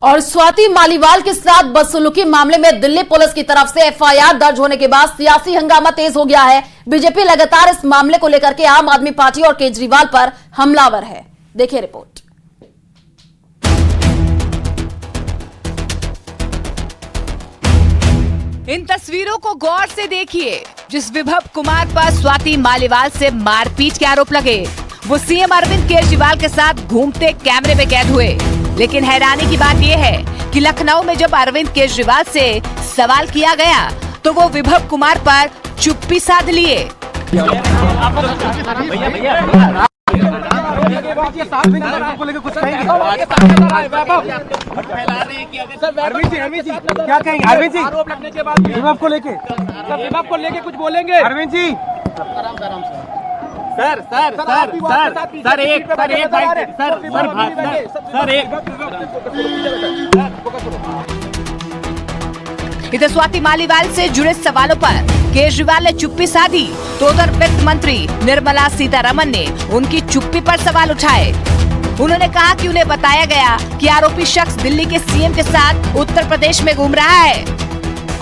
और स्वाति मालीवाल के साथ बदसलूकी मामले में दिल्ली पुलिस की तरफ से एफआईआर दर्ज होने के बाद सियासी हंगामा तेज हो गया है। बीजेपी लगातार इस मामले को लेकर के आम आदमी पार्टी और केजरीवाल पर हमलावर है। देखिए रिपोर्ट। इन तस्वीरों को गौर से देखिए, जिस विभव कुमार पर स्वाति मालीवाल से मारपीट के आरोप लगे, वो सीएम अरविंद केजरीवाल के साथ घूमते कैमरे में कैद हुए। लेकिन हैरानी की बात यह है कि लखनऊ में जब अरविंद केजरीवाल से सवाल किया गया तो वो विभव कुमार पर चुप्पी साध लिए। आपको लेकर कुछ कहेंगे? अरविंद जी क्या कहेंगे? अरविंद जी आरोप लगने के बाद विभव को लेके कुछ बोलेंगे? अरविंद जी सर इधर स्वाति मालीवाल से जुड़े सवालों पर केजरीवाल ने चुप्पी साधी तो उधर वित्त मंत्री निर्मला सीतारमण ने उनकी चुप्पी पर सवाल उठाए। उन्होंने कहा कि उन्हें बताया गया कि आरोपी शख्स दिल्ली के सीएम के साथ उत्तर प्रदेश में घूम रहा है।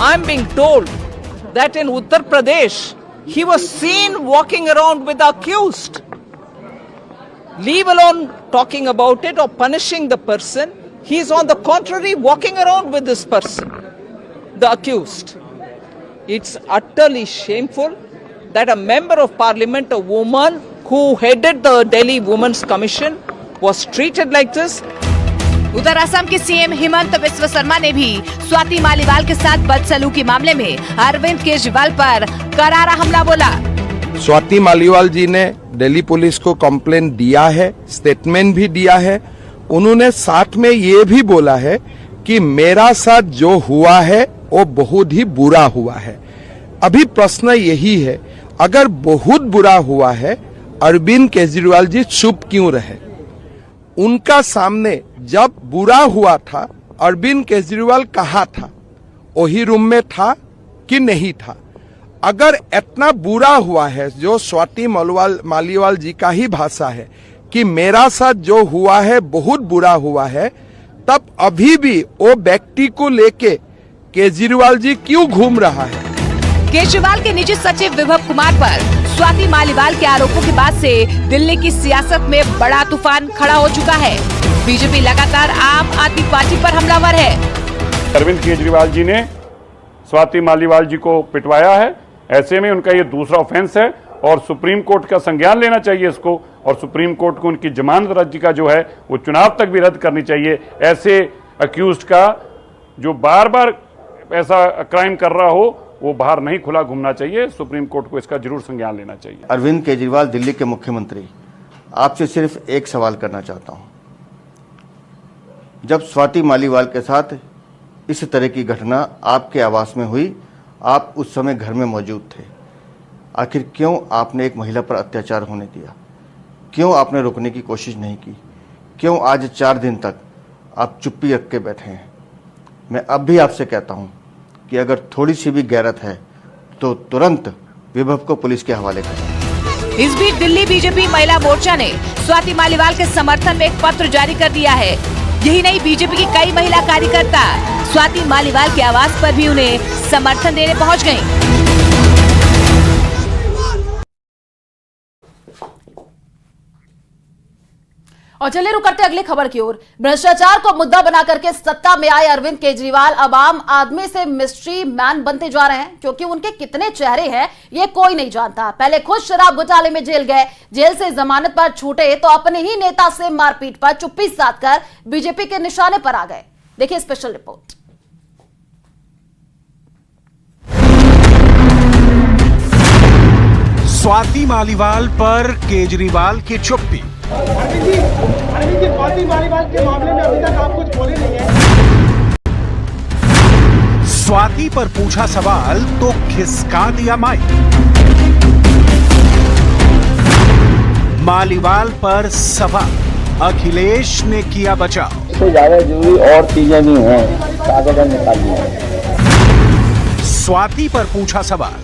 I am being told that in Uttar Pradesh he was seen walking around with the accused. Leave alone talking about it or punishing the person. He is on the contrary walking around with this person, the accused. It's utterly shameful that a member of parliament, a woman who headed the Delhi Women's Commission, was treated like this. उधर असम के CM Himanta Biswa Sharma ने भी स्वाति मालीवाल के साथ बदसलूकी मामले में अरविंद केजरीवाल पर करारा हमला बोला। स्वाति मालीवाल जी ने दिल्ली पुलिस को कंप्लेंट दिया है, स्टेटमेंट भी दिया है। उन्होंने साथ में ये भी बोला है कि मेरा साथ जो हुआ है वो बहुत ही बुरा हुआ है। अभी प्रश्न यही है, अगर बहुत बुरा हुआ है, अरविंद केजरीवाल जी चुप क्यों रहे? उनका सामने जब बुरा हुआ था, अरविंद केजरीवाल कहाँ था? वही रूम में था कि नहीं था? अगर इतना बुरा हुआ है, जो स्वाति मालीवाल जी का ही भाषा है कि मेरा साथ जो हुआ है बहुत बुरा हुआ है, तब अभी भी वो व्यक्ति को लेके केजरीवाल जी क्यों घूम रहा है? केजरीवाल के निजी सचिव विभव कुमार पर स्वाति मालीवाल के आरोपों के बाद से दिल्ली की सियासत में बड़ा तूफान खड़ा हो चुका है। बीजेपी लगातार आम आदमी पार्टी पर हमलावर है। अरविंद केजरीवाल जी ने स्वाति मालीवाल जी को पिटवाया है। ऐसे में उनका ये दूसरा ऑफेंस है और सुप्रीम कोर्ट का संज्ञान लेना चाहिए इसको, और सुप्रीम कोर्ट को उनकी जमानत अर्जी का जो है वो चुनाव तक भी रद्द करनी चाहिए। ऐसे अक्यूज्ड का जो बार बार ऐसा क्राइम कर रहा हो, वो बाहर नहीं खुला घूमना चाहिए। सुप्रीम कोर्ट को इसका जरूर संज्ञान लेना चाहिए। अरविंद केजरीवाल दिल्ली के मुख्यमंत्री, आपसे सिर्फ एक सवाल करना चाहता हूं। जब स्वाति मालीवाल के साथ इस तरह की घटना आपके आवास में हुई, आप उस समय घर में मौजूद थे। आखिर क्यों आपने एक महिला पर अत्याचार होने दिया? क्यों आपने रोकने की कोशिश नहीं की? क्यों आज 4 दिन तक आप चुप्पी रख के बैठे हैं? मैं अब भी आपसे कहता हूं कि अगर थोड़ी सी भी गैरत है तो तुरंत विभव को पुलिस के हवाले करें। इस बीच दिल्ली बीजेपी महिला मोर्चा ने स्वाति मालीवाल के समर्थन में एक पत्र जारी कर दिया है। यही नहीं, बीजेपी की कई महिला कार्यकर्ता स्वाति मालीवाल के आवास पर भी उन्हें समर्थन देने पहुंच गयी। और चलिए रुक करते अगली खबर की ओर। भ्रष्टाचार को मुद्दा बना करके सत्ता में आए अरविंद केजरीवाल अब आम आदमी से मिस्ट्री मैन बनते जा रहे हैं, क्योंकि उनके कितने चेहरे हैं ये कोई नहीं जानता। पहले खुद शराब घोटाले में जेल गए, जेल से जमानत पर छूटे तो अपने ही नेता से मारपीट पर चुप्पी साधकर बीजेपी के निशाने पर आ गए। देखिए स्पेशल रिपोर्ट। स्वाति मालीवाल पर केजरीवाल की चुप्पी। अरविंद जी स्वाति मालीवाल के मामले में अभी तक आप कुछ बोले नहीं है। स्वाति पर पूछा सवाल तो खिसका दिया माइक। मालीवाल पर सवाल, अखिलेश ने किया बचाव। इससे ज्यादा जरूरी और चीजें भी हैं, कागज निकालिए। स्वाति पर पूछा सवाल,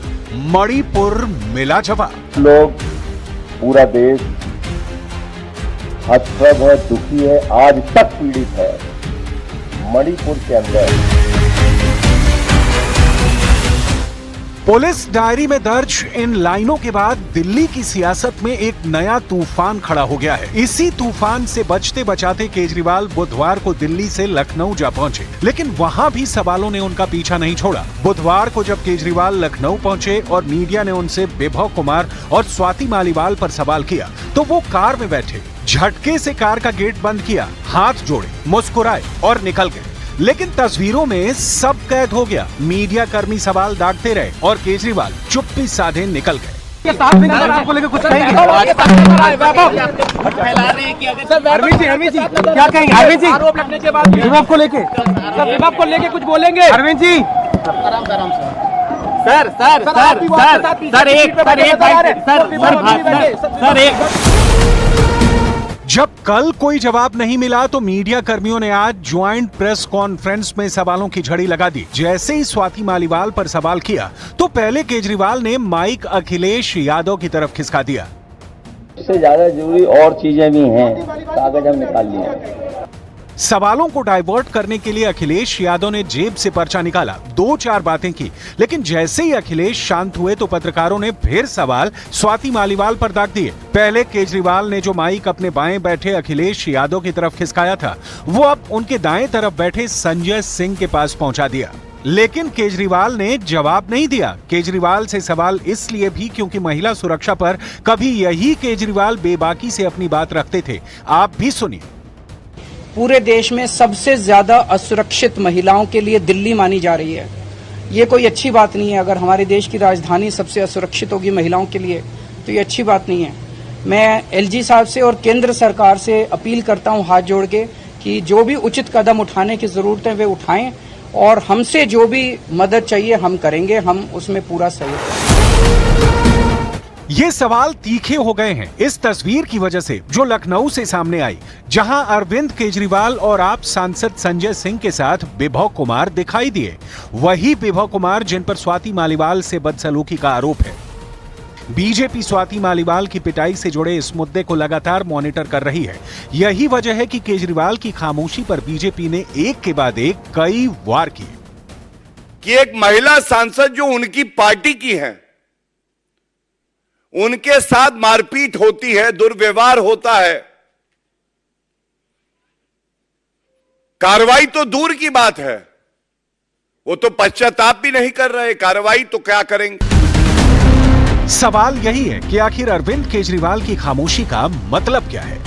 मणिपुर मिला जवाब। लोग, पूरा देश हतप्रभ है, दुखी है, आज तक पीड़ित है। मणिपुर के अंदर। पुलिस डायरी में दर्ज इन लाइनों के बाद दिल्ली की सियासत में एक नया तूफान खड़ा हो गया है। इसी तूफान से बचते बचाते केजरीवाल बुधवार को दिल्ली से लखनऊ जा पहुंचे, लेकिन वहां भी सवालों ने उनका पीछा नहीं छोड़ा। बुधवार को जब केजरीवाल लखनऊ पहुंचे और मीडिया ने उनसे विभव कुमार और स्वाति मालीवाल पर सवाल किया, तो वो कार में बैठे झटके से कार का गेट बंद किया, हाथ जोड़े, मुस्कुराए और निकल गए। लेकिन तस्वीरों में सब कैद हो गया। मीडिया कर्मी सवाल दागते रहे और केजरीवाल चुप्पी साधे निकल गए। आपको लेकर कुछ कहेंगे? अरविंद जी क्या कहेंगे? अरविंद जी आरोप लगने के बाद विभव को लेके कुछ बोलेंगे? अरविंद जी जब कल कोई जवाब नहीं मिला तो मीडिया कर्मियों ने आज ज्वाइंट प्रेस कॉन्फ्रेंस में सवालों की झड़ी लगा दी। जैसे ही स्वाति मालीवाल पर सवाल किया तो पहले केजरीवाल ने माइक अखिलेश यादव की तरफ खिसका दिया। इससे ज्यादा जरूरी और चीजें भी हैं, कागज हम निकाल लिए हैं। सवालों को डाइवर्ट करने के लिए अखिलेश यादव ने जेब से पर्चा निकाला, 2-4 बातें की, लेकिन जैसे ही अखिलेश शांत हुए तो पत्रकारों ने फिर सवाल स्वाति मालीवाल पर दाग दिए। पहले केजरीवाल ने जो माइक अपने बाएं बैठे अखिलेश यादव की तरफ खिसकाया था, वो अब उनके दाएं तरफ बैठे संजय सिंह के पास पहुंचा दिया, लेकिन केजरीवाल ने जवाब नहीं दिया। केजरीवाल से सवाल इसलिए भी क्योंकि महिला सुरक्षा पर कभी यही केजरीवाल बेबाकी से अपनी बात रखते थे। आप भी सुनिए। पूरे देश में सबसे ज्यादा असुरक्षित महिलाओं के लिए दिल्ली मानी जा रही है। ये कोई अच्छी बात नहीं है। अगर हमारे देश की राजधानी सबसे असुरक्षित होगी महिलाओं के लिए तो ये अच्छी बात नहीं है। मैं एलजी साहब से और केंद्र सरकार से अपील करता हूं हाथ जोड़ के कि जो भी उचित कदम उठाने की जरूरत है वे उठाएं और हमसे जो भी मदद चाहिए हम करेंगे, हम उसमें पूरा सहयोग करेंगे। ये सवाल तीखे हो गए हैं इस तस्वीर की वजह से जो लखनऊ से सामने आई, जहां अरविंद केजरीवाल और आप सांसद संजय सिंह के साथ विभव कुमार दिखाई दिए। वही विभव कुमार जिन पर स्वाति मालीवाल से बदसलूकी का आरोप है। बीजेपी स्वाति मालीवाल की पिटाई से जुड़े इस मुद्दे को लगातार मॉनिटर कर रही है। यही वजह है कि केजरीवाल की खामोशी पर बीजेपी ने एक के बाद एक कई वार किए कि एक महिला सांसद जो उनकी पार्टी की है, उनके साथ मारपीट होती है, दुर्व्यवहार होता है। कार्रवाई तो दूर की बात है, वो तो पश्चाताप भी नहीं कर रहे, कार्रवाई तो क्या करेंगे। सवाल यही है कि आखिर अरविंद केजरीवाल की खामोशी का मतलब क्या है।